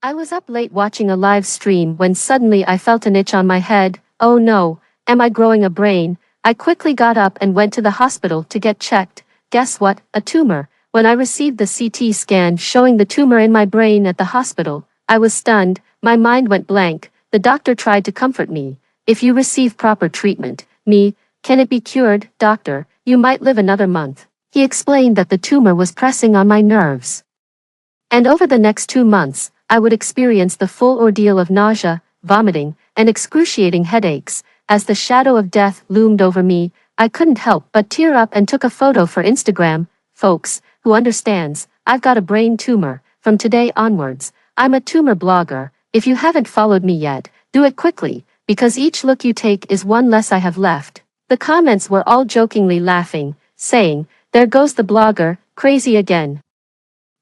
I was up late watching a live stream when suddenly I felt an itch on my head. Oh no, am I growing a brain? I quickly got up and went to the hospital to get checked. Guess what? A tumor. When I received the CT scan showing the tumor in my brain at the hospital, I was stunned. My mind went blank. The doctor tried to comfort me. If you receive proper treatment, can it be cured, doctor? You might live another month. He explained that the tumor was pressing on my nerves. And over the next 2 months, I would experience the full ordeal of nausea, vomiting, and excruciating headaches. As the shadow of death loomed over me, I couldn't help but tear up and took a photo for Instagram. Folks, who understands, I've got a brain tumor. From today onwards, I'm a tumor blogger. If you haven't followed me yet, do it quickly, because each look you take is one less I have left. The comments were all jokingly laughing, saying, "There goes the blogger, crazy again."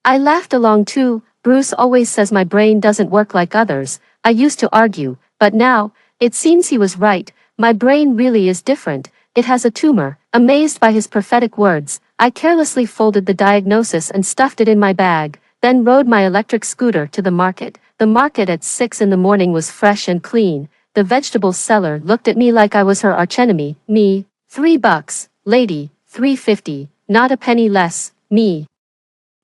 I laughed along too. Bruce always says my brain doesn't work like others. I used to argue, but now, it seems he was right. My brain really is different. It has a tumor. Amazed by his prophetic words, I carelessly folded the diagnosis and stuffed it in my bag, then rode my electric scooter to the market. The market at 6 in the morning was fresh and clean. The vegetable seller looked at me like I was her archenemy. Me, $3. Lady, $3.50. Not a penny less. Me.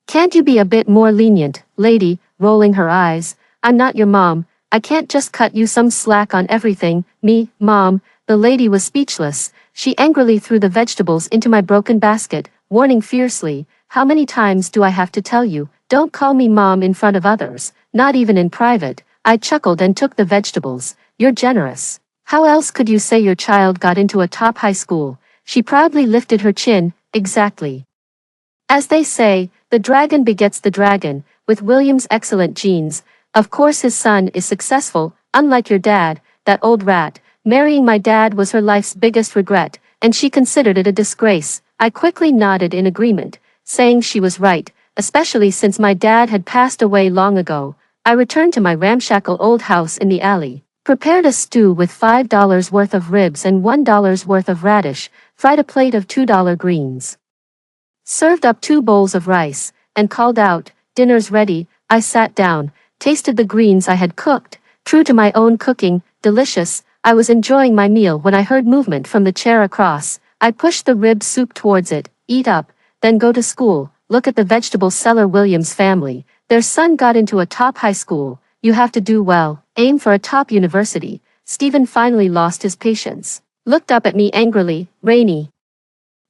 Can't you be a bit more lenient, lady, rolling her eyes? I'm not your mom. I can't just cut you some slack on everything. Me, mom. The lady was speechless. She angrily threw the vegetables into my broken basket, warning fiercely, "How many times do I have to tell you? Don't call me mom in front of others, not even in private." I chuckled and took the vegetables. "You're generous. How else could you say your child got into a top high school?" She proudly lifted her chin. "Exactly. As they say, the dragon begets the dragon." With William's excellent genes, of course his son is successful, unlike your dad, that old rat. Marrying my dad was her life's biggest regret, and she considered it a disgrace. I quickly nodded in agreement, saying she was right, especially since my dad had passed away long ago. I returned to my ramshackle old house in the alley, prepared a stew with $5 worth of ribs and $1 worth of radish, fried a plate of $2 greens, served up 2 bowls of rice, and called out, "Dinner's ready." I sat down, tasted the greens I had cooked, true to my own cooking, delicious. I was enjoying my meal when I heard movement from the chair across. I pushed the rib soup towards it. "Eat up, then go to school." Look at the vegetable seller Williams family. Their son got into a top high school. You have to do well, aim for a top university. Stephen finally lost his patience, looked up at me angrily. "Rainey,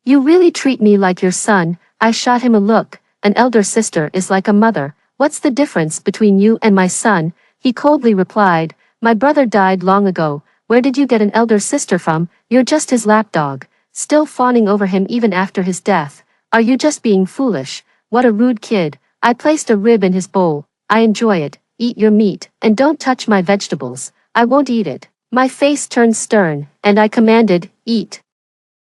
you really treat me like your son." I shot him a look. "An elder sister is like a mother. What's the difference between you and my son?" He coldly replied, "My brother died long ago. Where did you get an elder sister from? You're just his lapdog, still fawning over him even after his death. Are you just being foolish?" What a rude kid. I placed a rib in his bowl. "I enjoy it. Eat your meat, and don't touch my vegetables." "I won't eat it." My face turned stern, and I commanded, "Eat."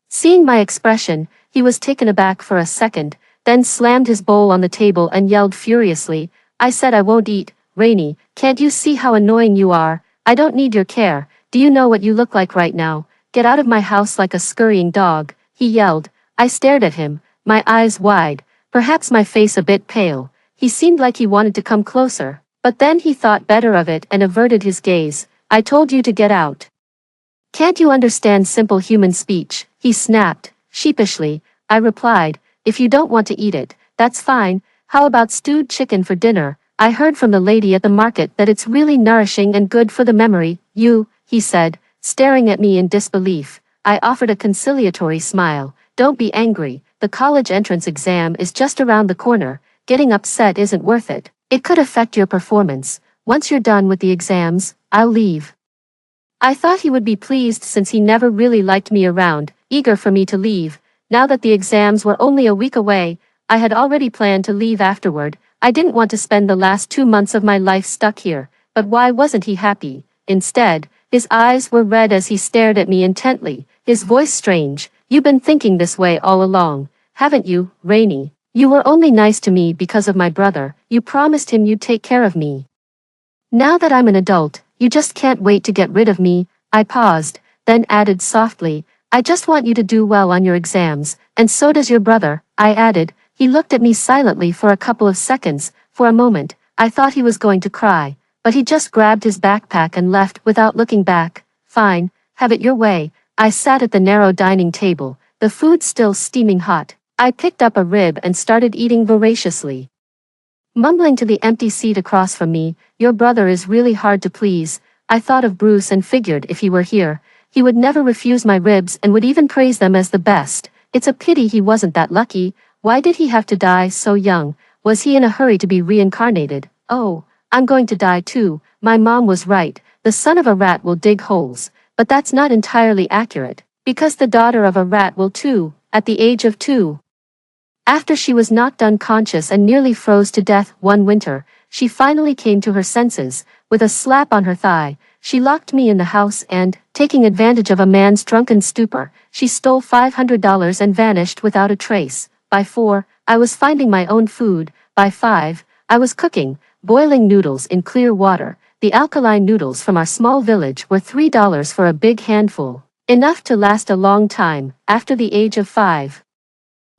Seeing my expression, he was taken aback for a second, then slammed his bowl on the table and yelled furiously, "I said I won't eat. Rainey, can't you see how annoying you are? I don't need your care. Do you know what you look like right now? Get out of my house like a scurrying dog," he yelled. I stared at him, my eyes wide, perhaps my face a bit pale. He seemed like he wanted to come closer, but then he thought better of it and averted his gaze. "I told you to get out. Can't you understand simple human speech?" he snapped, sheepishly. I replied, "If you don't want to eat it, that's fine. How about stewed chicken for dinner? I heard from the lady at the market that it's really nourishing and good for the memory." "You," he said, staring at me in disbelief. I offered a conciliatory smile. "Don't be angry. The college entrance exam is just around the corner. Getting upset isn't worth it. It could affect your performance. Once you're done with the exams, I'll leave." I thought he would be pleased since he never really liked me around, eager for me to leave. Now that the exams were only a week away, I had already planned to leave afterward. I didn't want to spend the last 2 months of my life stuck here. But why wasn't he happy? Instead, his eyes were red as he stared at me intently, his voice strange. "You've been thinking this way all along, haven't you, Rainey? You were only nice to me because of my brother. You promised him you'd take care of me. Now that I'm an adult, you just can't wait to get rid of me." I paused, then added softly, "I just want you to do well on your exams, and so does your brother," I added. He looked at me silently for a couple of seconds. For a moment, I thought he was going to cry, but he just grabbed his backpack and left without looking back. Fine, have it your way. I sat at the narrow dining table, the food still steaming hot. I picked up a rib and started eating voraciously. Mumbling to the empty seat across from me, "Your brother is really hard to please." I thought of Bruce and figured if he were here, he would never refuse my ribs and would even praise them as the best. It's a pity he wasn't that lucky. Why did he have to die so young? Was he in a hurry to be reincarnated? Oh, I'm going to die too. My mom was right. The son of a rat will dig holes. But that's not entirely accurate, because the daughter of a rat will too, at the age of 2. After she was knocked unconscious and nearly froze to death one winter, she finally came to her senses. With a slap on her thigh, she locked me in the house and, taking advantage of a man's drunken stupor, she stole $500 and vanished without a trace. By 4, I was finding my own food. By 5, I was cooking, boiling noodles in clear water. The alkaline noodles from our small village were $3 for a big handful, enough to last a long time. After the age of 5,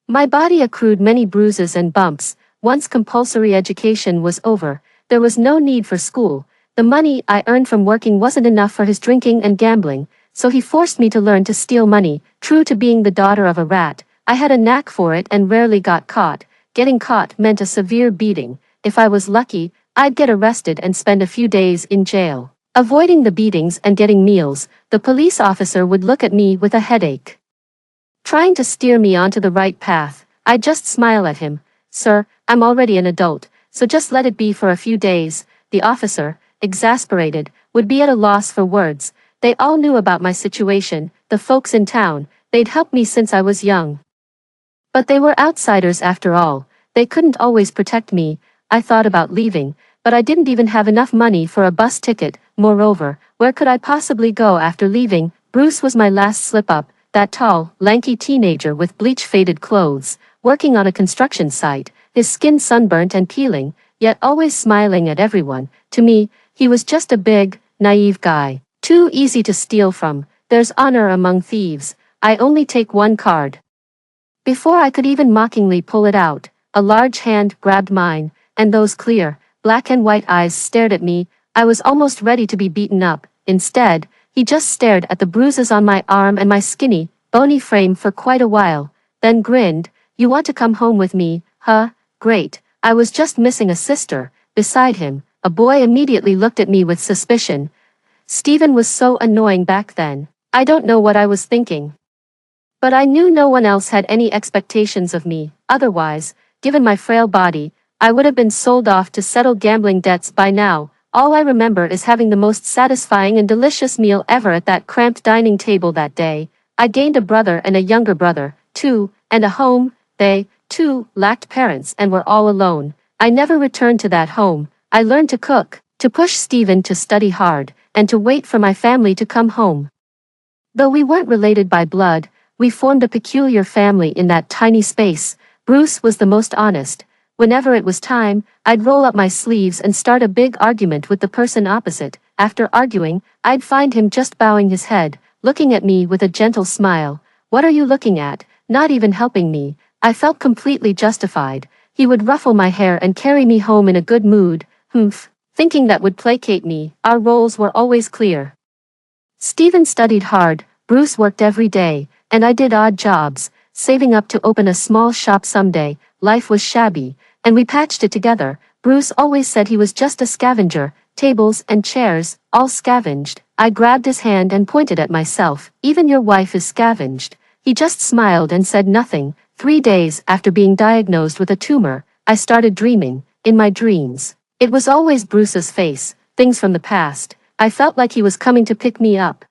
my body accrued many bruises and bumps. Once compulsory education was over, there was no need for school. The money I earned from working wasn't enough for his drinking and gambling, so he forced me to learn to steal money. True to being the daughter of a rat, I had a knack for it and rarely got caught. Getting caught meant a severe beating. If I was lucky, I'd get arrested and spend a few days in jail. Avoiding the beatings and getting meals, the police officer would look at me with a headache, trying to steer me onto the right path. I'd just smile at him. "Sir, I'm already an adult, so just let it be for a few days." The officer, exasperated, would be at a loss for words. They all knew about my situation, the folks in town. They'd helped me since I was young. But they were outsiders after all. They couldn't always protect me. I thought about leaving, but I didn't even have enough money for a bus ticket. Moreover, where could I possibly go after leaving? Bruce was my last slip-up, that tall, lanky teenager with bleach-faded clothes, working on a construction site, his skin sunburnt and peeling, yet always smiling at everyone. To me, he was just a big, naive guy, too easy to steal from. There's honor among thieves. I only take one card. Before I could even mockingly pull it out, a large hand grabbed mine, and those clear, black and white eyes stared at me. I was almost ready to be beaten up. Instead, he just stared at the bruises on my arm and my skinny, bony frame for quite a while, then grinned. "You want to come home with me, huh? Great. I was just missing a sister." Beside him, a boy immediately looked at me with suspicion. Steven was so annoying back then. I don't know what I was thinking, but I knew no one else had any expectations of me. Otherwise, given my frail body, I would have been sold off to settle gambling debts by now. All I remember is having the most satisfying and delicious meal ever at that cramped dining table that day. I gained a brother and a younger brother, too, and a home. They, too, lacked parents and were all alone. I never returned to that home. I learned to cook, to push Steven to study hard, and to wait for my family to come home. Though we weren't related by blood, we formed a peculiar family in that tiny space. Bruce was the most honest. Whenever it was time, I'd roll up my sleeves and start a big argument with the person opposite. After arguing, I'd find him just bowing his head, looking at me with a gentle smile. "What are you looking at?" Not even helping me. I felt completely justified. He would ruffle my hair and carry me home in a good mood. Thinking that would placate me. Our roles were always clear. Steven studied hard, Bruce worked every day, and I did odd jobs, saving up to open a small shop someday. Life was shabby, and we patched it together. Bruce always said he was just a scavenger, tables and chairs, all scavenged. I grabbed his hand and pointed at myself. "Even your wife is scavenged." He just smiled and said nothing. 3 days after being diagnosed with a tumor, I started dreaming. In my dreams, it was always Bruce's face, things from the past. I felt like he was coming to pick me up.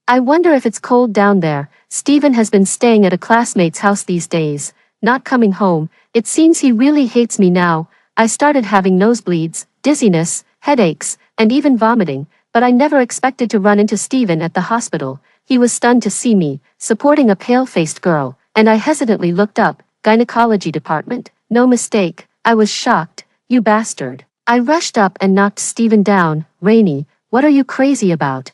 "I wonder if it's cold down there." Steven has been staying at a classmate's house these days, not coming home. It seems he really hates me now. I started having nosebleeds, dizziness, headaches, and even vomiting, but I never expected to run into Steven at the hospital. He was stunned to see me, supporting a pale-faced girl, and I hesitantly looked up. "Gynecology department." No mistake, I was shocked. "You bastard." I rushed up and knocked Steven down. "Rainey, what are you crazy about?"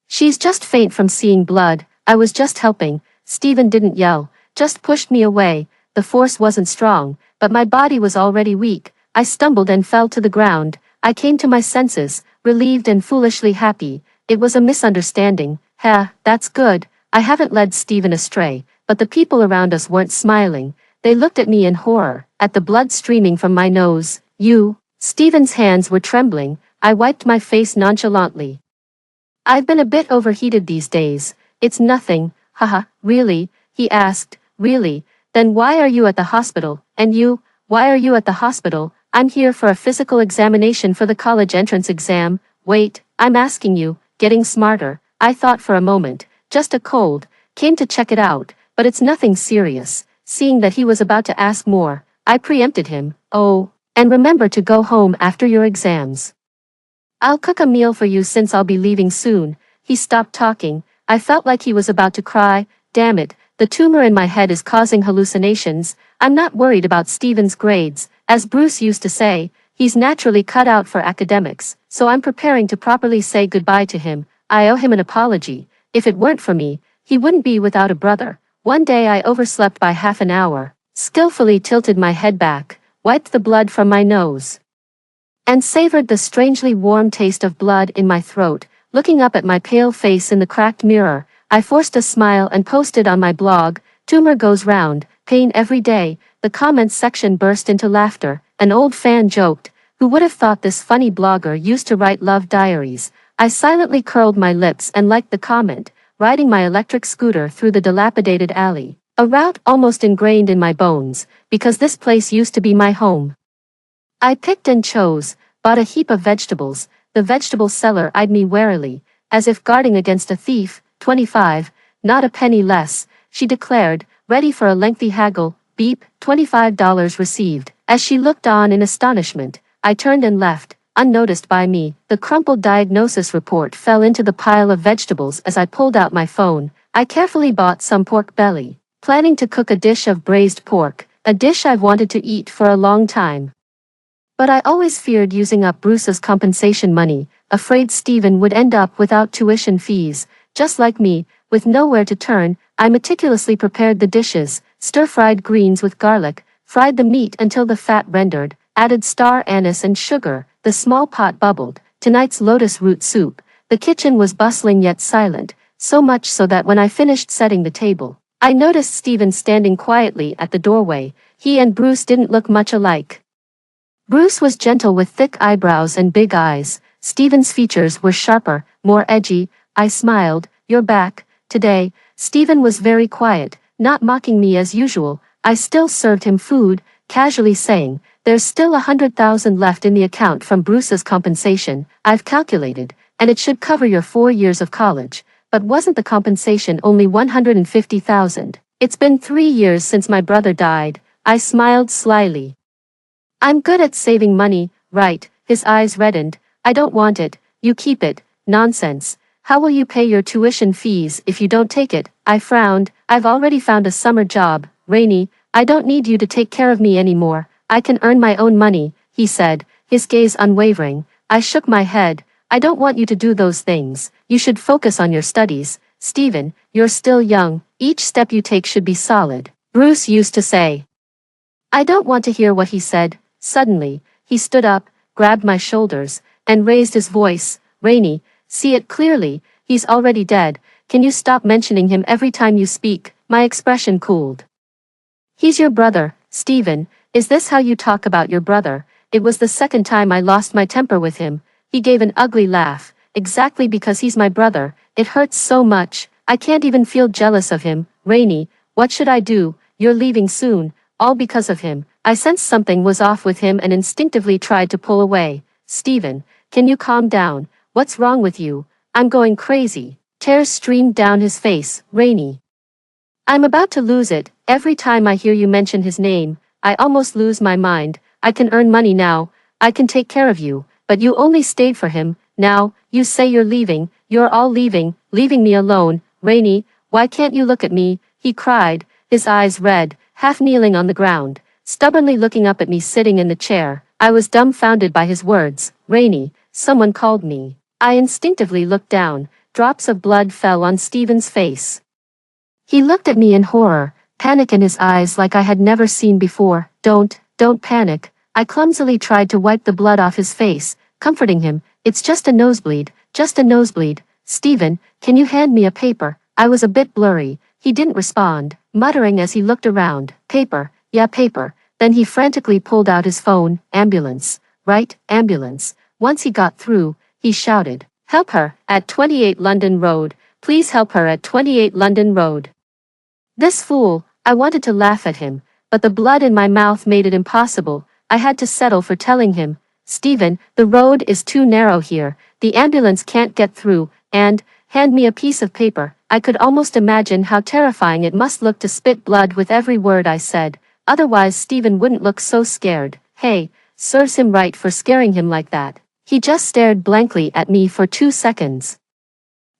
"She's just faint from seeing blood." I was just helping. Steven didn't yell, just pushed me away. The force wasn't strong, but my body was already weak. I stumbled and fell to the ground. I came to my senses, relieved and foolishly happy. It was a misunderstanding. That's good. I haven't led Steven astray, but the people around us weren't smiling. They looked at me in horror, at the blood streaming from my nose. Steven's hands were trembling. I wiped my face nonchalantly. I've been a bit overheated these days. It's nothing. Haha, really? He asked. Really? Then why are you at the hospital? And you, why are you at the hospital? I'm here for a physical examination for the college entrance exam. Wait, I'm asking you, getting smarter. I thought for a moment, just a cold, came to check it out, but it's nothing serious. Seeing that he was about to ask more, I preempted him. Oh, and remember to go home after your exams. I'll cook a meal for you since I'll be leaving soon. He stopped talking. I felt like he was about to cry. Damn it, the tumor in my head is causing hallucinations. I'm not worried about Steven's grades. As Bruce used to say, he's naturally cut out for academics, so I'm preparing to properly say goodbye to him. I owe him an apology. If it weren't for me, he wouldn't be without a brother. One day I overslept by half an hour, skillfully tilted my head back, wiped the blood from my nose, and savored the strangely warm taste of blood in my throat. Looking up at my pale face in the cracked mirror, I forced a smile and posted on my blog, "Tumor goes round, pain every day." The comments section burst into laughter. An old fan joked, "Who would have thought this funny blogger used to write love diaries?" I silently curled my lips and liked the comment, riding my electric scooter through the dilapidated alley, a route almost ingrained in my bones, because this place used to be my home. I picked and chose, bought a heap of vegetables. The vegetable seller eyed me warily, as if guarding against a thief. 25, not a penny less, she declared, ready for a lengthy haggle. Beep, $25 received. As she looked on in astonishment, I turned and left, unnoticed by me. The crumpled diagnosis report fell into the pile of vegetables as I pulled out my phone. I carefully bought some pork belly, planning to cook a dish of braised pork, a dish I've wanted to eat for a long time. But I always feared using up Bruce's compensation money, afraid Steven would end up without tuition fees. Just like me, with nowhere to turn, I meticulously prepared the dishes, stir-fried greens with garlic, fried the meat until the fat rendered, added star anise and sugar. The small pot bubbled. Tonight's lotus root soup. The kitchen was bustling yet silent, so much so that when I finished setting the table, I noticed Steven standing quietly at the doorway. He and Bruce didn't look much alike. Bruce was gentle with thick eyebrows and big eyes. Steven's features were sharper, more edgy. I smiled. "You're back today." Steven was very quiet, not mocking me as usual. I still served him food, casually saying, "There's still 100,000 left in the account from Bruce's compensation, I've calculated, and it should cover your 4 years of college." But wasn't the compensation only 150,000? It's been 3 years since my brother died. I smiled slyly. "I'm good at saving money, right?" His eyes reddened. "I don't want it. You keep it." "Nonsense. How will you pay your tuition fees if you don't take it?" I frowned. "I've already found a summer job, Rainey. I don't need you to take care of me anymore. I can earn my own money," he said, his gaze unwavering. I shook my head. "I don't want you to do those things. You should focus on your studies. Steven, you're still young. Each step you take should be solid," Bruce used to say. I don't want to hear what he said. Suddenly, he stood up, grabbed my shoulders, and raised his voice. "Rainey, see it clearly. He's already dead. Can you stop mentioning him every time you speak?" My expression cooled. "He's your brother, Steven. Is this how you talk about your brother?" It was the second time I lost my temper with him. He gave an ugly laugh. "Exactly, because he's my brother. It hurts so much. I can't even feel jealous of him. Rainey, what should I do? You're leaving soon. All because of him." I sensed something was off with him and instinctively tried to pull away. "Steven, can you calm down? What's wrong with you?" "I'm going crazy." Tears streamed down his face. "Rainey, I'm about to lose it. Every time I hear you mention his name, I almost lose my mind. I can earn money now. I can take care of you, but you only stayed for him. Now, you say you're leaving. You're all leaving me alone. Rainey, why can't you look at me?" he cried, his eyes red, half kneeling on the ground, stubbornly looking up at me sitting in the chair. I was dumbfounded by his words. "Rainey, someone called me." I instinctively looked down. Drops of blood fell on Steven's face. He looked at me in horror, panic in his eyes like I had never seen before. Don't panic." I clumsily tried to wipe the blood off his face, comforting him. It's just a nosebleed, just a nosebleed. Stephen, can you hand me a paper? I was a bit blurry. He didn't respond, muttering as he looked around. Paper, yeah, paper. Then he frantically pulled out his phone. Ambulance, right, ambulance. Once he got through, he shouted, help her, at 28 London Road. Please help her at 28 London Road. This fool, I wanted to laugh at him, but the blood in my mouth made it impossible. I had to settle for telling him, Stephen, the road is too narrow here, the ambulance can't get through, and, hand me a piece of paper. I could almost imagine how terrifying it must look to spit blood with every word I said, otherwise Stephen wouldn't look so scared. Hey, serves him right for scaring him like that. He just stared blankly at me for 2 seconds.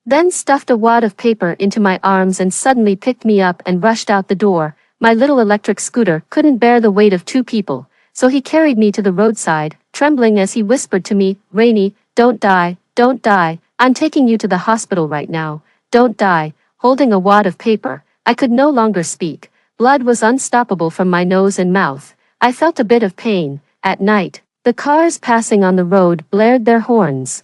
Then stuffed a wad of paper into my arms and suddenly picked me up and rushed out the door. My little electric scooter couldn't bear the weight of 2 people, so he carried me to the roadside, trembling as he whispered to me, Rainey, don't die, don't die, I'm taking you to the hospital right now, don't die. Holding a wad of paper, I could no longer speak. Blood was unstoppable from my nose and mouth. I felt a bit of pain. At night, the cars passing on the road blared their horns.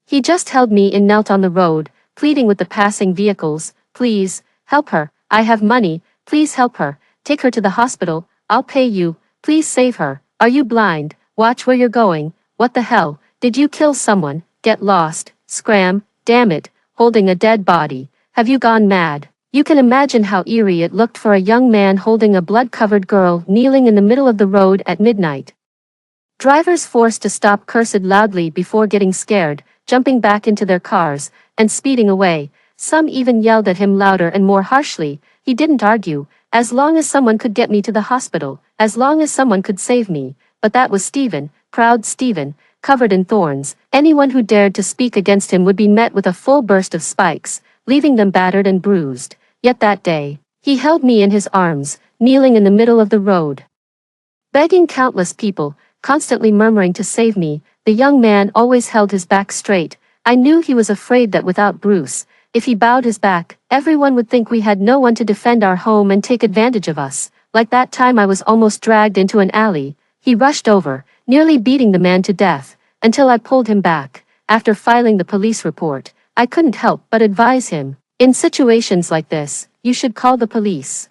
He just held me and knelt on the road, pleading with the passing vehicles, please, help her, I have money, please help her, take her to the hospital, I'll pay you, please save her, are you blind, watch where you're going, what the hell, did you kill someone, get lost, scram, damn it, holding a dead body, have you gone mad? You can imagine how eerie it looked for a young man holding a blood-covered girl kneeling in the middle of the road at midnight. Drivers forced to stop cursed loudly before getting scared, jumping back into their cars, and speeding away. Some even yelled at him louder and more harshly. He didn't argue, as long as someone could get me to the hospital, as long as someone could save me. But that was Stephen, proud Stephen, covered in thorns. Anyone who dared to speak against him would be met with a full burst of spikes, leaving them battered and bruised. Yet that day, he held me in his arms, kneeling in the middle of the road, begging countless people, constantly murmuring to save me. The young man always held his back straight. I knew he was afraid that without Bruce, if he bowed his back, everyone would think we had no one to defend our home and take advantage of us. Like that time I was almost dragged into an alley. He rushed over, nearly beating the man to death, until I pulled him back. After filing the police report, I couldn't help but advise him, in situations like this, you should call the police.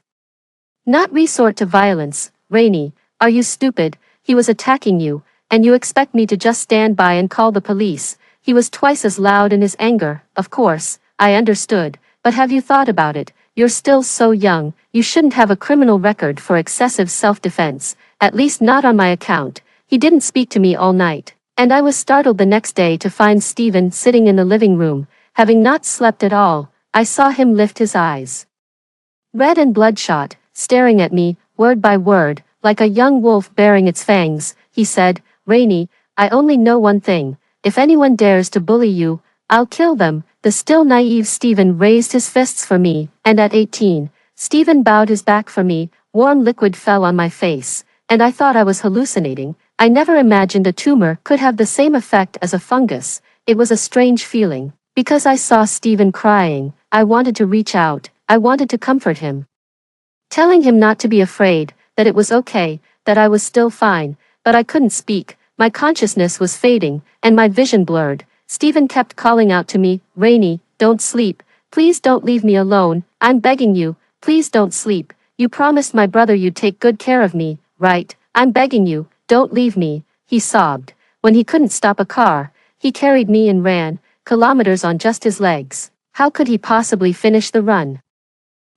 Not resort to violence. Rainey, are you stupid? He was attacking you, and you expect me to just stand by and call the police? He was twice as loud in his anger. Of course, I understood, but have you thought about it? You're still so young, you shouldn't have a criminal record for excessive self-defense, at least not on my account. He didn't speak to me all night, and I was startled the next day to find Stephen sitting in the living room, having not slept at all. I saw him lift his eyes, red and bloodshot, staring at me, word by word, like a young wolf baring its fangs. He said, Rainey, I only know one thing. If anyone dares to bully you, I'll kill them. The still naive Stephen raised his fists for me, and at 18, Stephen bowed his back for me. Warm liquid fell on my face, and I thought I was hallucinating. I never imagined a tumor could have the same effect as a fungus. It was a strange feeling. Because I saw Stephen crying, I wanted to reach out. I wanted to comfort him, telling him not to be afraid, that it was okay, that I was still fine, but I couldn't speak. My consciousness was fading, and my vision blurred. Stephen kept calling out to me, Rainey, don't sleep. Please don't leave me alone. I'm begging you. Please don't sleep. You promised my brother you'd take good care of me, right? I'm begging you, don't leave me. He sobbed. When he couldn't stop a car, he carried me and ran kilometers on just his legs. How could he possibly finish the run?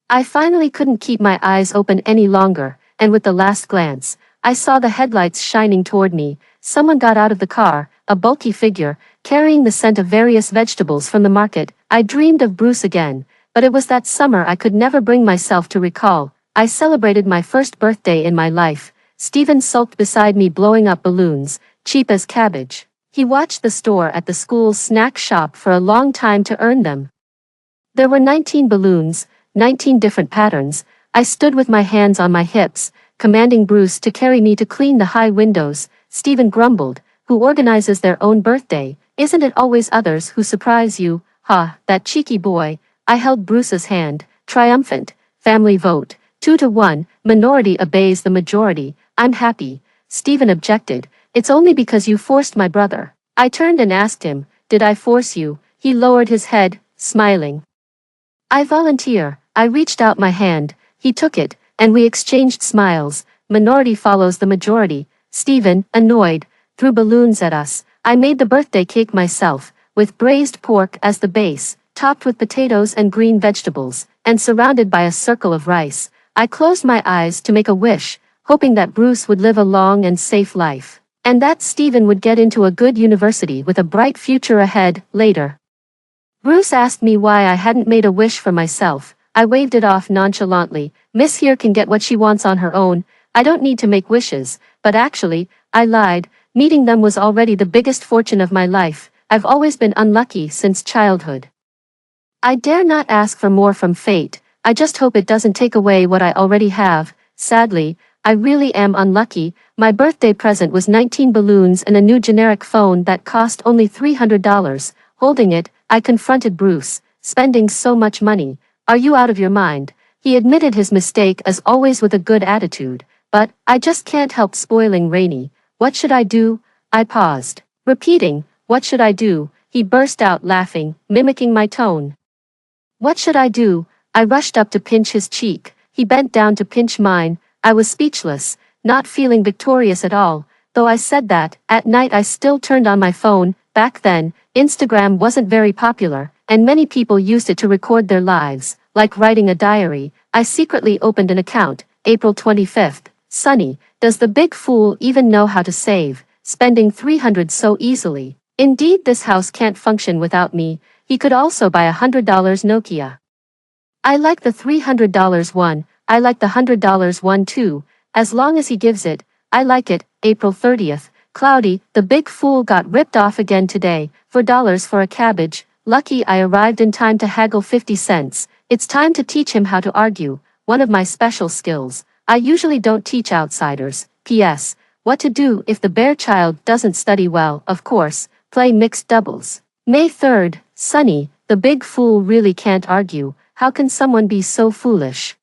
I finally couldn't keep my eyes open any longer, and with the last glance, I saw the headlights shining toward me. Someone got out of the car, a bulky figure, carrying the scent of various vegetables from the market. I dreamed of Bruce again, but it was that summer I could never bring myself to recall. I celebrated my first birthday in my life. Stephen sulked beside me blowing up balloons, cheap as cabbage. He watched the store at the school's snack shop for a long time to earn them. There were 19 balloons, 19 different patterns. I stood with my hands on my hips, commanding Bruce to carry me to clean the high windows. Stephen grumbled, who organizes their own birthday? Isn't it always others who surprise you? Ha, that cheeky boy. I held Bruce's hand, triumphant. Family vote, 2-1, minority obeys the majority. I'm happy. Stephen objected. It's only because you forced my brother. I turned and asked him, did I force you? He lowered his head, smiling. I volunteer. I reached out my hand. He took it, and we exchanged smiles. Minority follows the majority. Stephen, annoyed, threw balloons at us. I made the birthday cake myself, with braised pork as the base, topped with potatoes and green vegetables, and surrounded by a circle of rice. I closed my eyes to make a wish, hoping that Bruce would live a long and safe life, and that Stephen would get into a good university with a bright future ahead. Later, Bruce asked me why I hadn't made a wish for myself. I waved it off nonchalantly. Miss here can get what she wants on her own. I don't need to make wishes. But actually, I lied. Meeting them was already the biggest fortune of my life. I've always been unlucky since childhood. I dare not ask for more from fate. I just hope it doesn't take away what I already have. Sadly, I really am unlucky. My birthday present was 19 balloons and a new generic phone that cost only $300. Holding it, I confronted Bruce. Spending so much money. Are you out of your mind? He admitted his mistake as always with a good attitude. But, I just can't help spoiling Rainy. What should I do? I paused. Repeating, what should I do? He burst out laughing, mimicking my tone. What should I do? I rushed up to pinch his cheek. He bent down to pinch mine. I was speechless, not feeling victorious at all. Though I said that, at night I still turned on my phone. Back then, Instagram wasn't very popular, and many people used it to record their lives, like writing a diary. I secretly opened an account. April 25th. Sunny, does the big fool even know how to save, spending $300 so easily? Indeed, this house can't function without me. He could also buy $100 Nokia. I like the $300 one. I like the $100 one too. As long as he gives it, I like it. April 30th. Cloudy, the big fool got ripped off again today. $4 for a cabbage. Lucky I arrived in time to haggle 50 cents. It's time to teach him how to argue. One of my special skills. I usually don't teach outsiders. P.S. What to do if the bear child doesn't study well? Of course, play mixed doubles. May 3rd. Sunny, the big fool really can't argue. How can someone be so foolish?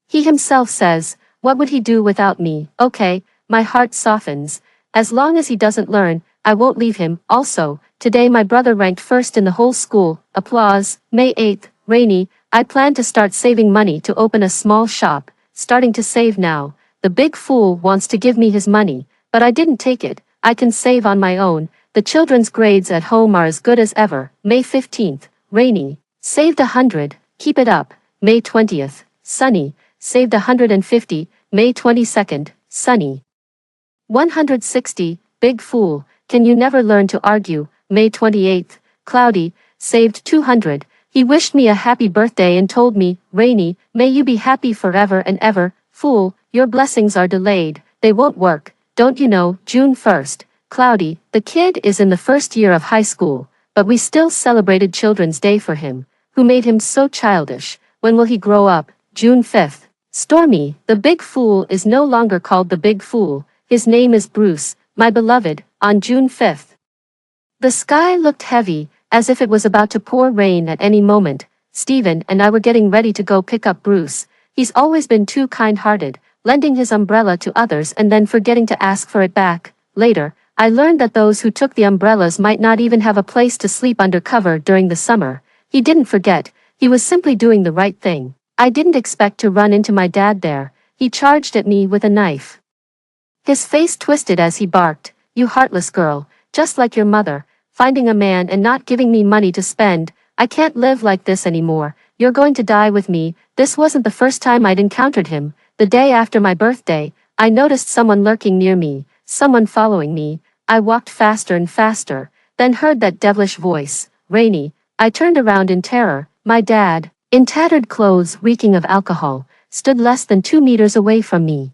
He himself says, what would he do without me? Okay, my heart softens. As long as he doesn't learn, I won't leave him. Also, today my brother ranked first in the whole school. Applause. May 8th. Rainy, I plan to start saving money to open a small shop. Starting to save now. The big fool wants to give me his money, but I didn't take it. I can save on my own. The children's grades at home are as good as ever. May 15th. Rainy, saved 100. Keep it up. May 20th. Sunny, saved 150. May 22nd. Sunny. 160. Big fool, can you never learn to argue? May 28th. Cloudy, saved 200. He wished me a happy birthday and told me, Rainy, may you be happy forever and ever. Fool, your blessings are delayed. They won't work. Don't you know? June 1st. Cloudy, the kid is in the first year of high school, but we still celebrated Children's Day for him. Who made him so childish? When will he grow up? June 5th. Stormy, the big fool is no longer called the big fool. His name is Bruce, my beloved, on June 5th. The sky looked heavy, as if it was about to pour rain at any moment. Stephen and I were getting ready to go pick up Bruce. He's always been too kind-hearted, lending his umbrella to others and then forgetting to ask for it back. Later, I learned that those who took the umbrellas might not even have a place to sleep under cover during the summer. He didn't forget, he was simply doing the right thing. I didn't expect to run into my dad there. He charged at me with a knife. His face twisted as he barked, "You heartless girl, just like your mother, finding a man and not giving me money to spend. I can't live like this anymore. You're going to die with me." This wasn't the first time I'd encountered him. The day after my birthday, I noticed someone lurking near me, someone following me. I walked faster and faster, then heard that devilish voice, "Rainy." I turned around in terror. My dad, in tattered clothes reeking of alcohol, stood less than 2 meters away from me.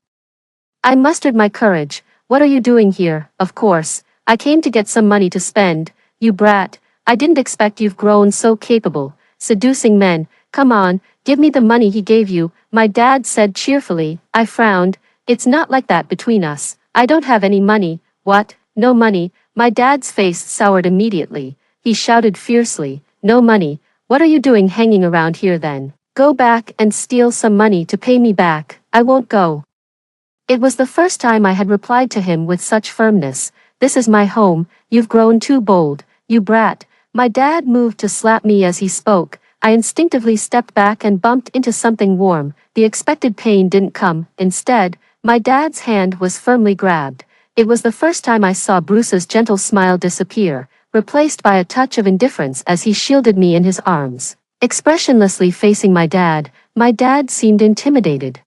I mustered my courage. "What are you doing here?" "Of course, I came to get some money to spend." "You brat, I didn't expect you've grown so capable, seducing men. Come on, give me the money he gave you," my dad said cheerfully. I frowned. "It's not like that between us. I don't have any money." "What? No money?" My dad's face soured immediately. He shouted fiercely, "No money? What are you doing hanging around here then? Go back and steal some money to pay me back." "I won't go. It was the first time I had replied to him with such firmness. This is my home, you've grown too bold, you brat. My dad moved to slap me as he spoke. I instinctively stepped back and bumped into something warm. The expected pain didn't come. Instead, my dad's hand was firmly grabbed. It was the first time I saw Bruce's gentle smile disappear, replaced by a touch of indifference as he shielded me in his arms. Expressionlessly facing my dad seemed intimidated.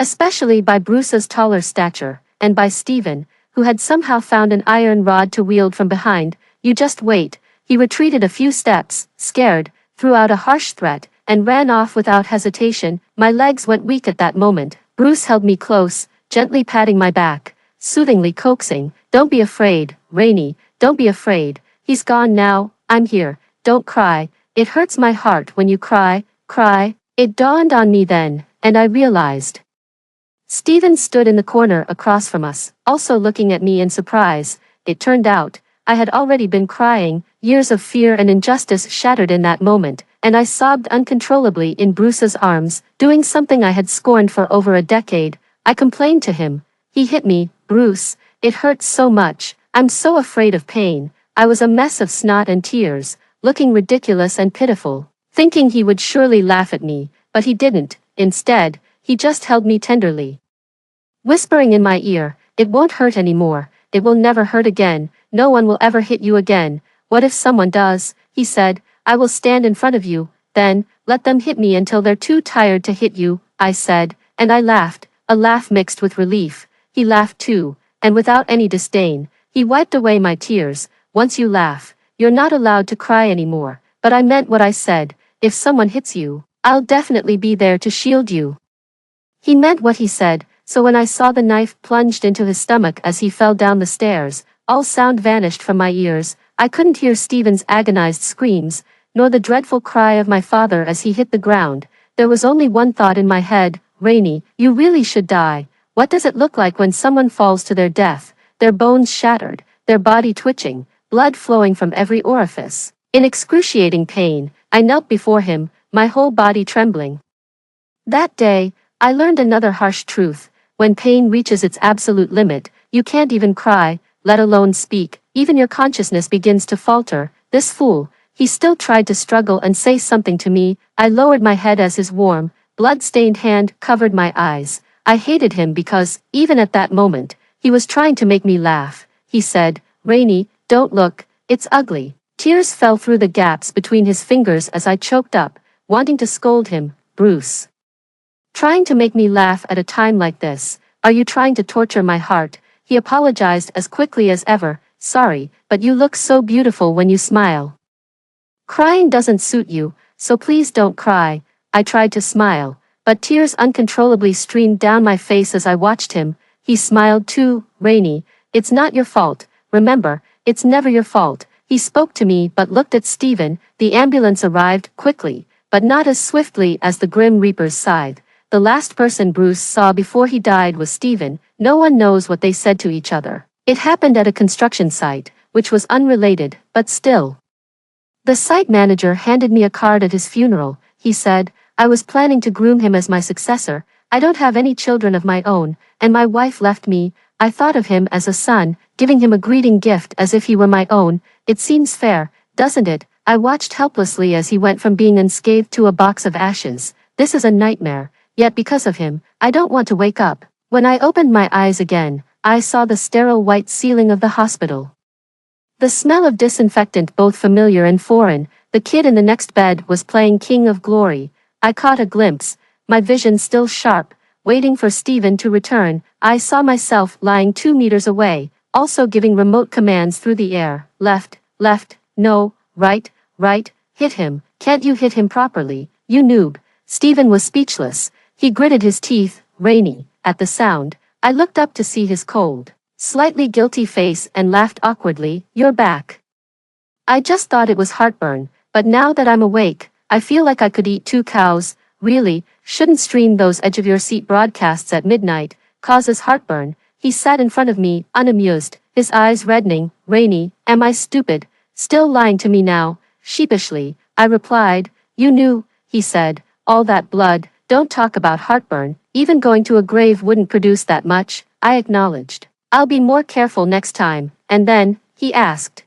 Especially by Bruce's taller stature, and by Stephen, who had somehow found an iron rod to wield from behind. You just wait. He retreated a few steps, scared, threw out a harsh threat, and ran off without hesitation. My legs went weak at that moment. Bruce held me close, gently patting my back, soothingly coaxing, "Don't be afraid, Rainey, don't be afraid. He's gone now, I'm here. Don't cry. It hurts my heart when you cry." It dawned on me then, and I realized. Stephen stood in the corner across from us, also looking at me in surprise. It turned out, I had already been crying, years of fear and injustice shattered in that moment, and I sobbed uncontrollably in Bruce's arms, doing something I had scorned for over a decade. I complained to him. He hit me. "Bruce, it hurts so much, I'm so afraid of pain." I was a mess of snot and tears, looking ridiculous and pitiful, thinking he would surely laugh at me, but he didn't. Instead, he just held me tenderly, whispering in my ear, "It won't hurt anymore. It will never hurt again. No one will ever hit you again. What if someone does?" he said. "I will stand in front of you, then, let them hit me until they're too tired to hit you," I said, and I laughed, a laugh mixed with relief. He laughed too, and without any disdain. He wiped away my tears. "Once you laugh, you're not allowed to cry anymore." But I meant what I said. If someone hits you, I'll definitely be there to shield you. He meant what he said. So when I saw the knife plunged into his stomach as he fell down the stairs, all sound vanished from my ears. I couldn't hear Stephen's agonized screams, nor the dreadful cry of my father as he hit the ground. There was only one thought in my head: "Rainey, you really should die." What does it look like when someone falls to their death? Their bones shattered, their body twitching, blood flowing from every orifice. In excruciating pain, I knelt before him, my whole body trembling. That day, I learned another harsh truth. When pain reaches its absolute limit, you can't even cry, let alone speak. Even your consciousness begins to falter. This fool, he still tried to struggle and say something to me. I lowered my head as his warm, blood-stained hand covered my eyes. I hated him because, even at that moment, he was trying to make me laugh. He said, "Rainey, don't look, it's ugly." Tears fell through the gaps between his fingers as I choked up, wanting to scold him. "Bruce, trying to make me laugh at a time like this? Are you trying to torture my heart?" He apologized as quickly as ever. "Sorry, but you look so beautiful when you smile. Crying doesn't suit you, so please don't cry." I tried to smile, but tears uncontrollably streamed down my face as I watched him. He smiled too. "Rainey, it's not your fault. Remember, it's never your fault." He spoke to me but looked at Stephen. The ambulance arrived quickly, but not as swiftly as the Grim Reaper's scythe. The last person Bruce saw before he died was Stephen. No one knows what they said to each other. It happened at a construction site, which was unrelated, but still. The site manager handed me a card at his funeral. He said, "I was planning to groom him as my successor. I don't have any children of my own, and my wife left me. I thought of him as a son, giving him a greeting gift as if he were my own. It seems fair, doesn't it?" I watched helplessly as he went from being unscathed to a box of ashes. This is a nightmare. Yet because of him, I don't want to wake up. When I opened my eyes again, I saw the sterile white ceiling of the hospital. The smell of disinfectant both familiar and foreign. The kid in the next bed was playing King of Glory. I caught a glimpse, my vision still sharp, waiting for Stephen to return. I saw myself lying 2 meters away, also giving remote commands through the air. Left, no, right, hit him. Can't you hit him properly, you noob?" Stephen was speechless. He gritted his teeth. "Rainey." At the sound, I looked up to see his cold, slightly guilty face and laughed awkwardly. "You're back. I just thought it was heartburn, but now that I'm awake, I feel like I could eat 2 cows. Really, shouldn't stream those edge-of-your-seat broadcasts at midnight. Causes heartburn." He sat in front of me, unamused, his eyes reddening. "Rainey, am I stupid? Still lying to me now?" Sheepishly, I replied. "You knew," he said. "All that blood, don't talk about heartburn, even going to a grave wouldn't produce that much, I acknowledged. I'll be more careful next time, and then, he asked.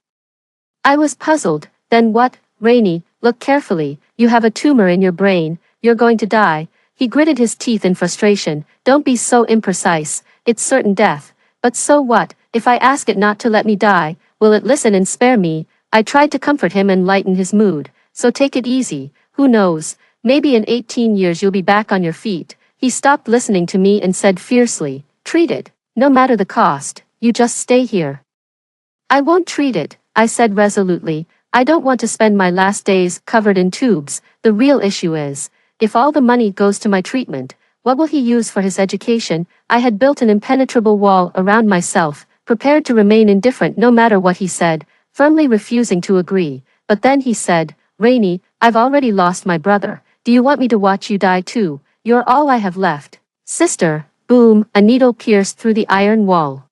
I was puzzled. Then what? Rainey, look carefully, you have a tumor in your brain, you're going to die. He gritted his teeth in frustration. Don't be so imprecise, it's certain death. But so what, if I ask it not to let me die, will it listen and spare me? I tried to comfort him and lighten his mood. So take it easy, who knows, maybe in 18 years you'll be back on your feet. He stopped listening to me and said fiercely, treat it, no matter the cost, you just stay here. I won't treat it, I said resolutely. I don't want to spend my last days covered in tubes. The real issue is, if all the money goes to my treatment, what will he use for his education? I had built an impenetrable wall around myself, prepared to remain indifferent no matter what he said, firmly refusing to agree. But then he said, Rainey, I've already lost my brother. Do you want me to watch you die too? You're all I have left. Sister, boom, a needle pierced through the iron wall.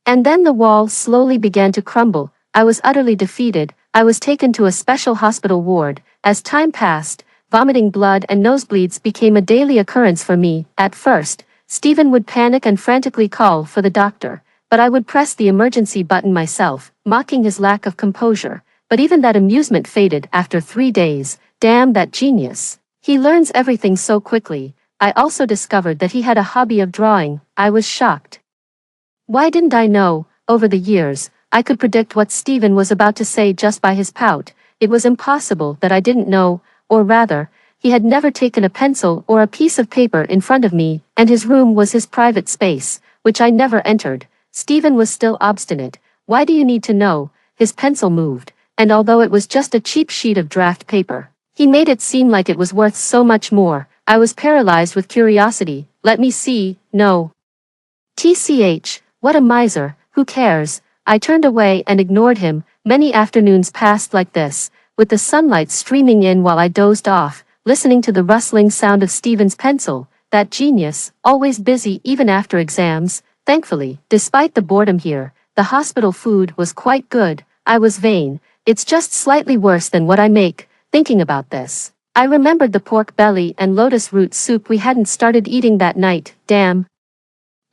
And then the wall slowly began to crumble. I was utterly defeated. I was taken to a special hospital ward. As time passed, vomiting blood and nosebleeds became a daily occurrence for me. At first, Stephen would panic and frantically call for the doctor, but I would press the emergency button myself, mocking his lack of composure. But even that amusement faded after 3 days. Damn that genius. He learns everything so quickly. I also discovered that he had a hobby of drawing. I was shocked. Why didn't I know? Over the years, I could predict what Stephen was about to say just by his pout. It was impossible that I didn't know, or rather, he had never taken a pencil or a piece of paper in front of me, and his room was his private space, which I never entered. Stephen was still obstinate. Why do you need to know? His pencil moved, and although it was just a cheap sheet of draft paper, he made it seem like it was worth so much more. I was paralyzed with curiosity. Let me see. No. TCH, what a miser, who cares? I turned away and ignored him. Many afternoons passed like this, with the sunlight streaming in while I dozed off, listening to the rustling sound of Stephen's pencil. That genius, always busy even after exams. Thankfully, despite the boredom here, the hospital food was quite good. I was vain. It's just slightly worse than what I make. Thinking about this, I remembered the pork belly and lotus root soup we hadn't started eating that night. Damn.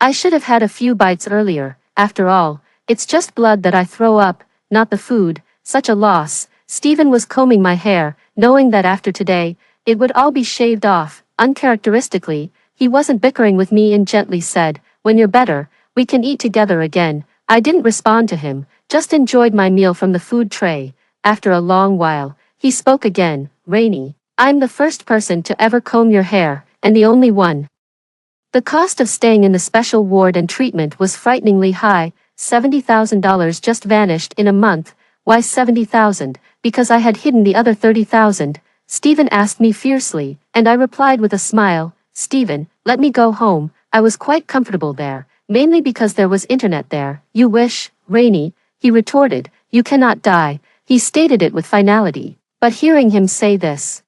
I should have had a few bites earlier. After all, it's just blood that I throw up, not the food. Such a loss. Stephen was combing my hair, knowing that after today, it would all be shaved off. Uncharacteristically, he wasn't bickering with me and gently said, when you're better, we can eat together again. I didn't respond to him, just enjoyed my meal from the food tray. After a long while, he spoke again. Rainey, I'm the first person to ever comb your hair, and the only one. The cost of staying in the special ward and treatment was frighteningly high. $70,000 just vanished in a month. Why 70,000? Because I had hidden the other 30,000. Stephen asked me fiercely, and I replied with a smile, Stephen, let me go home. I was quite comfortable there, mainly because there was internet there. You wish, Rainey, he retorted, you cannot die. He stated it with finality. But hearing him say this,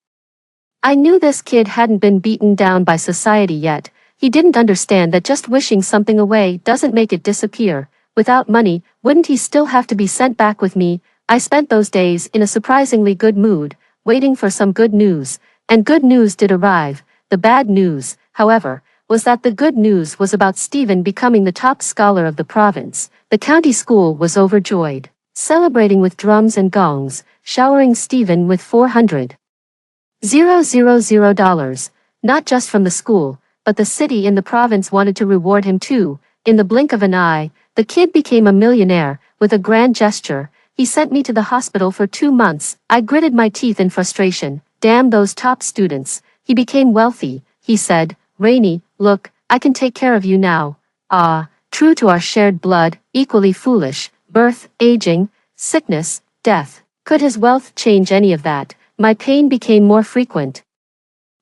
I knew this kid hadn't been beaten down by society yet. He didn't understand that just wishing something away doesn't make it disappear. Without money, wouldn't he still have to be sent back with me? I spent those days in a surprisingly good mood, waiting for some good news, and good news did arrive. The bad news, however, was that the good news was about Stephen becoming the top scholar of the province. The county school was overjoyed, celebrating with drums and gongs, showering Stephen with $400,000, not just from the school, but the city and the province wanted to reward him too. In the blink of an eye, the kid became a millionaire. With a grand gesture, he sent me to the hospital for 2 months. I gritted my teeth in frustration. Damn those top students. He became wealthy. He said, Rainey, look, I can take care of you now. Ah, true to our shared blood, equally foolish. Birth, aging, sickness, death. Could his wealth change any of that? My pain became more frequent,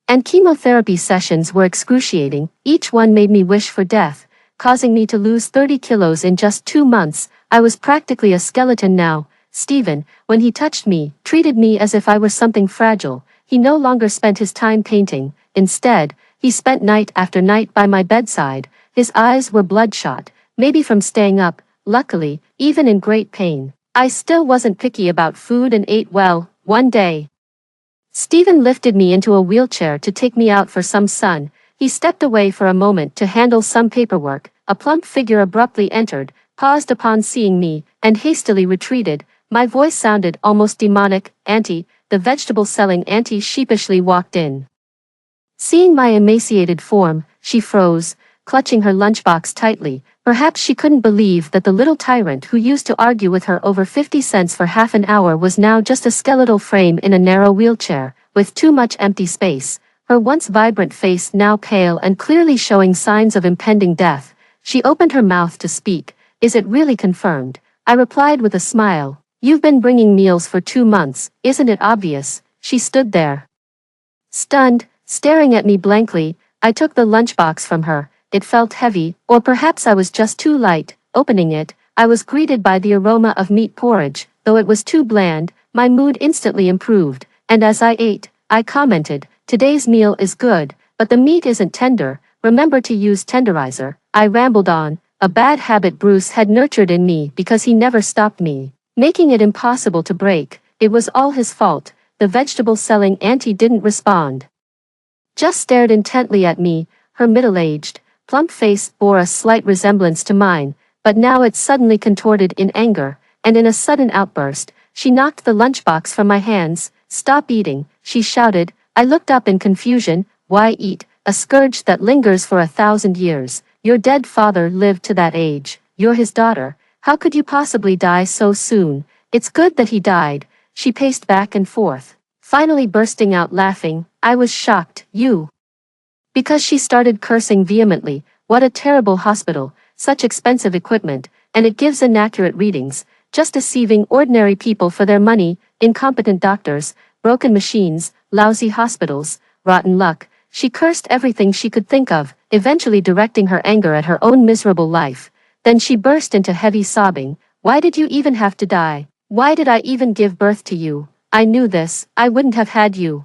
and chemotherapy sessions were excruciating. Each one made me wish for death, causing me to lose 30 kilos in just 2 months. I was practically a skeleton now. Stephen, when he touched me, treated me as if I were something fragile. He no longer spent his time painting. Instead, he spent night after night by my bedside. His eyes were bloodshot, maybe from staying up. Luckily, even in great pain, I still wasn't picky about food and ate well. One day, Stephen lifted me into a wheelchair to take me out for some sun. He stepped away for a moment to handle some paperwork. A plump figure abruptly entered, paused upon seeing me, and hastily retreated. My voice sounded almost demonic. "Auntie," the vegetable-selling auntie sheepishly walked in. Seeing my emaciated form, she froze, clutching her lunchbox tightly. Perhaps she couldn't believe that the little tyrant who used to argue with her over 50 cents for half an hour was now just a skeletal frame in a narrow wheelchair, with too much empty space. Her once vibrant face now pale and clearly showing signs of impending death. She opened her mouth to speak. "Is it really confirmed?" I replied with a smile. "You've been bringing meals for 2 months, isn't it obvious?" She stood there, stunned, staring at me blankly. I took the lunchbox from her. It felt heavy, or perhaps I was just too light. Opening it, I was greeted by the aroma of meat porridge. Though it was too bland, my mood instantly improved, and as I ate, I commented, "Today's meal is good, but the meat isn't tender. Remember to use tenderizer." I rambled on, a bad habit Bruce had nurtured in me because he never stopped me, making it impossible to break. It was all his fault. The vegetable-selling auntie didn't respond, just stared intently at me. Her middle-aged, plump face bore a slight resemblance to mine, but now it suddenly contorted in anger, and in a sudden outburst, she knocked the lunchbox from my hands. "Stop eating," she shouted. I looked up in confusion. "Why eat? A scourge that lingers for 1,000 years. Your dead father lived to that age. You're his daughter. How could you possibly die so soon? It's good that he died." She paced back and forth, finally bursting out laughing. I was shocked. "You?" Because she started cursing vehemently. "What a terrible hospital, such expensive equipment, and it gives inaccurate readings, just deceiving ordinary people for their money, incompetent doctors, broken machines, lousy hospitals, rotten luck." She cursed everything she could think of, eventually directing her anger at her own miserable life. Then she burst into heavy sobbing. "Why did you even have to die? Why did I even give birth to you? I knew this, I wouldn't have had you.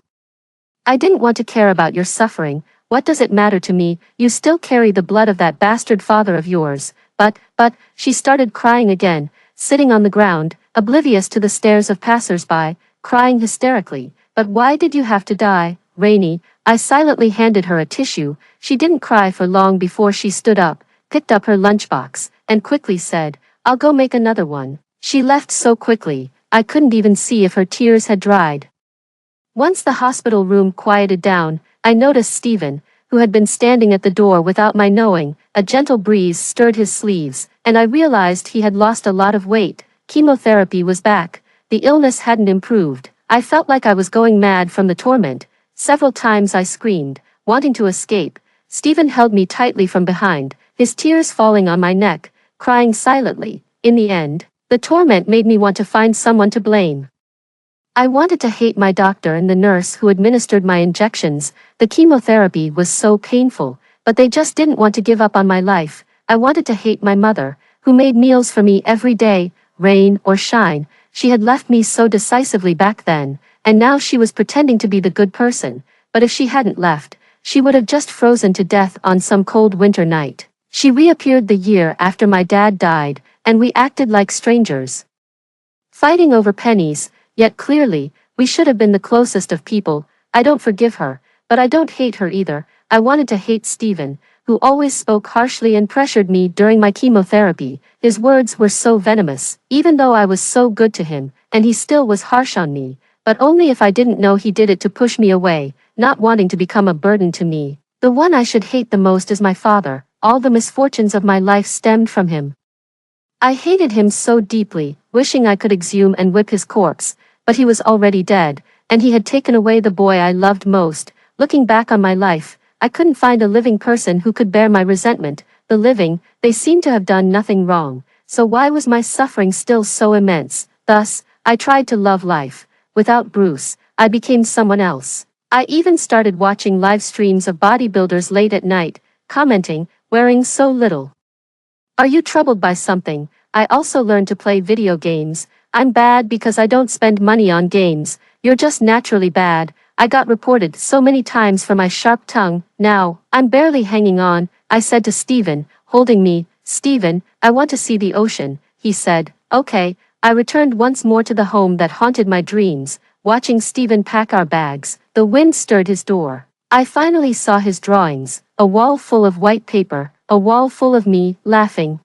I didn't want to care about your suffering. What does it matter to me? You still carry the blood of that bastard father of yours." But, she started crying again, sitting on the ground, oblivious to the stares of passers-by, crying hysterically. "But why did you have to die, Rainey?" I silently handed her a tissue. She didn't cry for long before she stood up, picked up her lunchbox, and quickly said, "I'll go make another one." She left so quickly, I couldn't even see if her tears had dried. Once the hospital room quieted down, I noticed Stephen, who had been standing at the door without my knowing. A gentle breeze stirred his sleeves, and I realized he had lost a lot of weight. Chemotherapy was back. The illness hadn't improved. I felt like I was going mad from the torment. Several times I screamed, wanting to escape. Stephen held me tightly from behind, his tears falling on my neck, crying silently. In the end, the torment made me want to find someone to blame. I wanted to hate my doctor and the nurse who administered my injections. The chemotherapy was so painful, but they just didn't want to give up on my life. I wanted to hate my mother, who made meals for me every day, rain or shine. She had left me so decisively back then, and now she was pretending to be the good person. But if she hadn't left, she would have just frozen to death on some cold winter night. She reappeared the year after my dad died, and we acted like strangers, fighting over pennies. Yet clearly, we should have been the closest of people. I don't forgive her, but I don't hate her either. I wanted to hate Stephen, who always spoke harshly and pressured me during my chemotherapy. His words were so venomous, even though I was so good to him, and he still was harsh on me. But only if I didn't know he did it to push me away, not wanting to become a burden to me. The one I should hate the most is my father. All the misfortunes of my life stemmed from him. I hated him so deeply, wishing I could exhume and whip his corpse, but he was already dead, and he had taken away the boy I loved most. Looking back on my life, I couldn't find a living person who could bear my resentment. The living, they seemed to have done nothing wrong, so why was my suffering still so immense? Thus, I tried to love life. Without Bruce, I became someone else. I even started watching live streams of bodybuilders late at night, commenting, "Wearing so little. Are you troubled by something?" I also learned to play video games. "I'm bad because I don't spend money on games." "You're just naturally bad." I got reported so many times for my sharp tongue. "Now, I'm barely hanging on," I said to Stephen, holding me. "Stephen, I want to see the ocean," he said. "Okay." I returned once more to the home that haunted my dreams. watching Stephen pack our bags. The wind stirred his door. I finally saw his drawings, a wall full of white paper, a wall full of me, laughing.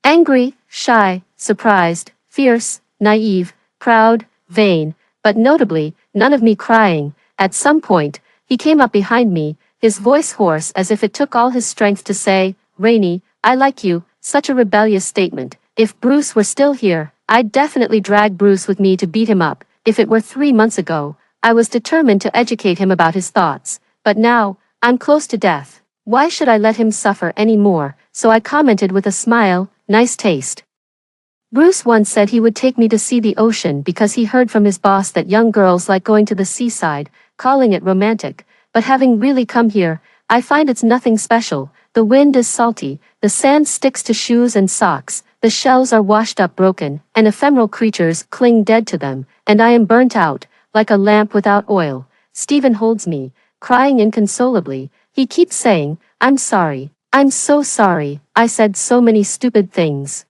Angry, shy, surprised, fierce, naive, proud, vain, but notably, none of me crying. At some point, he came up behind me, his voice hoarse as if it took all his strength to say, "Rainey, I like you." Such a rebellious statement. If Bruce were still here, I'd definitely drag Bruce with me to beat him up. If it were 3 months ago, I was determined to educate him about his thoughts. But now, I'm close to death. Why should I let him suffer any more? So I commented with a smile, "Nice taste." Bruce once said he would take me to see the ocean because he heard from his boss that young girls like going to the seaside, calling it romantic. But having really come here, I find it's nothing special. The wind is salty, the sand sticks to shoes and socks, the shells are washed up broken, and ephemeral creatures cling dead to them, and I am burnt out, like a lamp without oil. Stephen holds me, crying inconsolably. He keeps saying, "I'm sorry. I'm so sorry. I said so many stupid things.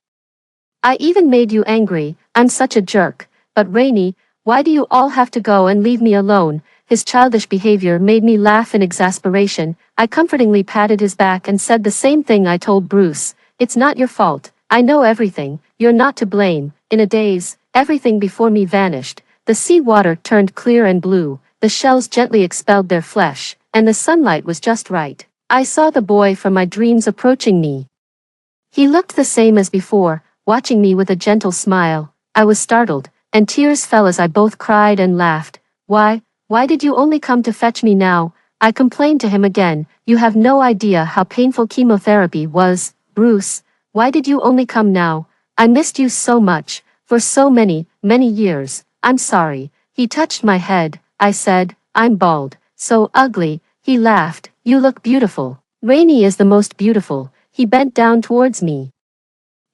I even made you angry. I'm such a jerk. But Rainey, why do you all have to go and leave me alone?" His childish behavior made me laugh in exasperation. I comfortingly patted his back and said the same thing I told Bruce. "It's not your fault. I know everything. You're not to blame." In a daze, everything before me vanished. The sea water turned clear and blue, the shells gently expelled their flesh, and the sunlight was just right. I saw the boy from my dreams approaching me. He looked the same as before, watching me with a gentle smile. I was startled, and tears fell as I both cried and laughed. Why did you only come to fetch me now?" I complained to him again. "You have no idea how painful chemotherapy was, Bruce. Why did you only come now? I missed you so much, for so many, many years. I'm sorry." He touched my head. I said, "I'm bald. So ugly." He laughed. "You look beautiful. Rainey is the most beautiful." He bent down towards me.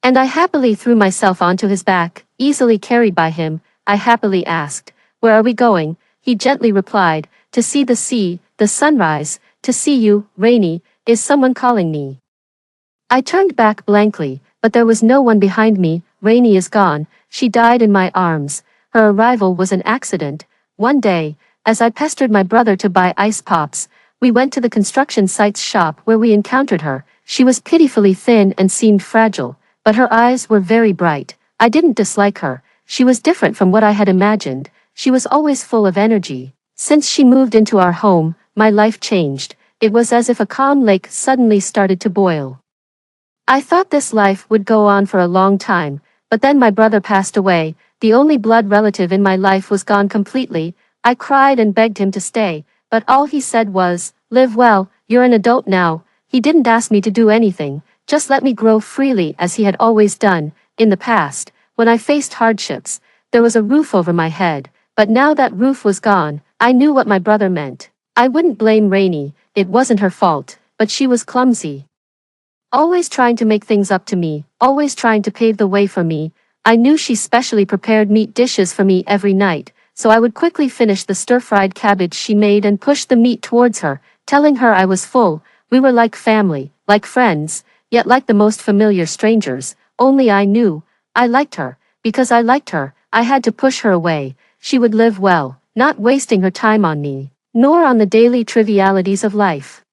And I happily threw myself onto his back, easily carried by him. I happily asked, "Where are we going?" He gently replied, "To see the sea, the sunrise, to see you, Rainey. Is someone calling me?" I turned back blankly, but there was no one behind me. Rainey is gone. She died in my arms. Her arrival was an accident. One day, as I pestered my brother to buy ice pops, we went to the construction site's shop where we encountered her. She was pitifully thin and seemed fragile, but her eyes were very bright. I didn't dislike her. She was different from what I had imagined. She was always full of energy. Since she moved into our home, my life changed. It was as if a calm lake suddenly started to boil. I thought this life would go on for a long time, but then my brother passed away. The only blood relative in my life was gone completely. I cried and begged him to stay, but all he said was, "Live well, you're an adult now." He didn't ask me to do anything, just let me grow freely as he had always done. In the past, when I faced hardships, there was a roof over my head, but now that roof was gone. I knew what my brother meant. I wouldn't blame Rainey, it wasn't her fault, but she was clumsy. Always trying to make things up to me, always trying to pave the way for me. I knew she specially prepared meat dishes for me every night, so I would quickly finish the stir-fried cabbage she made and push the meat towards her, telling her I was full. We were like family, like friends, yet like the most familiar strangers. Only I knew, I liked her. Because I liked her, I had to push her away. She would live well, not wasting her time on me, nor on the daily trivialities of life.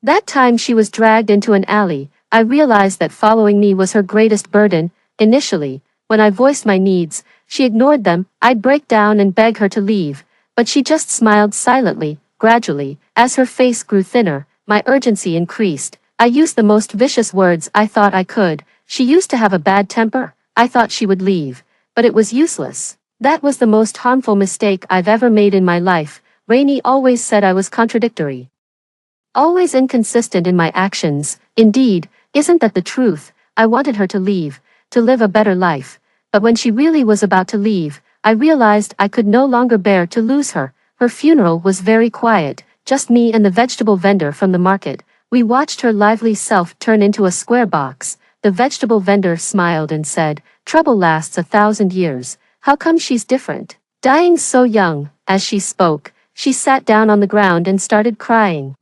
That time she was dragged into an alley, I realized that following me was her greatest burden. Initially, when I voiced my needs, she ignored them. I'd break down and beg her to leave, but she just smiled silently. Gradually, as her face grew thinner, my urgency increased. I used the most vicious words I thought I could. She used to have a bad temper. I thought she would leave, but it was useless. That was the most harmful mistake I've ever made in my life. Rainey always said I was contradictory, always inconsistent in my actions. Indeed, isn't that the truth? I wanted her to leave, to live a better life. But when she really was about to leave, I realized I could no longer bear to lose her. Her funeral was very quiet, just me and the vegetable vendor from the market. We watched her lively self turn into a square box. The vegetable vendor smiled and said, "Trouble lasts 1,000 years. How come she's different? Dying so young." As she spoke, she sat down on the ground and started crying.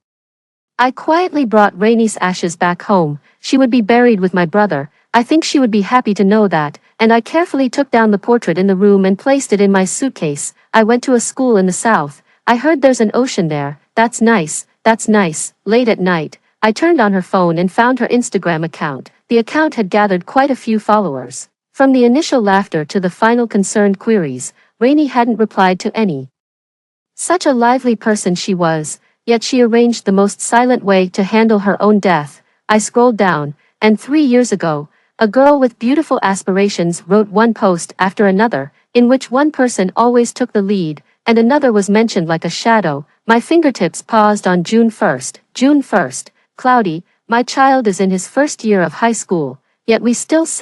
I quietly brought Rainey's ashes back home. She would be buried with my brother. I think she would be happy to know that, and I carefully took down the portrait in the room and placed it in my suitcase. I went to a school in the south. I heard there's an ocean there. That's nice, that's nice. Late at night, I turned on her phone and found her Instagram account. The account had gathered quite a few followers. From the initial laughter to the final concerned queries, Rainey hadn't replied to any. Such a lively person she was, yet she arranged the most silent way to handle her own death. I scrolled down, and 3 years ago, a girl with beautiful aspirations wrote one post after another, in which one person always took the lead, and another was mentioned like a shadow. My fingertips paused on June 1st. June 1st. Cloudy, my child is in his first year of high school, yet we still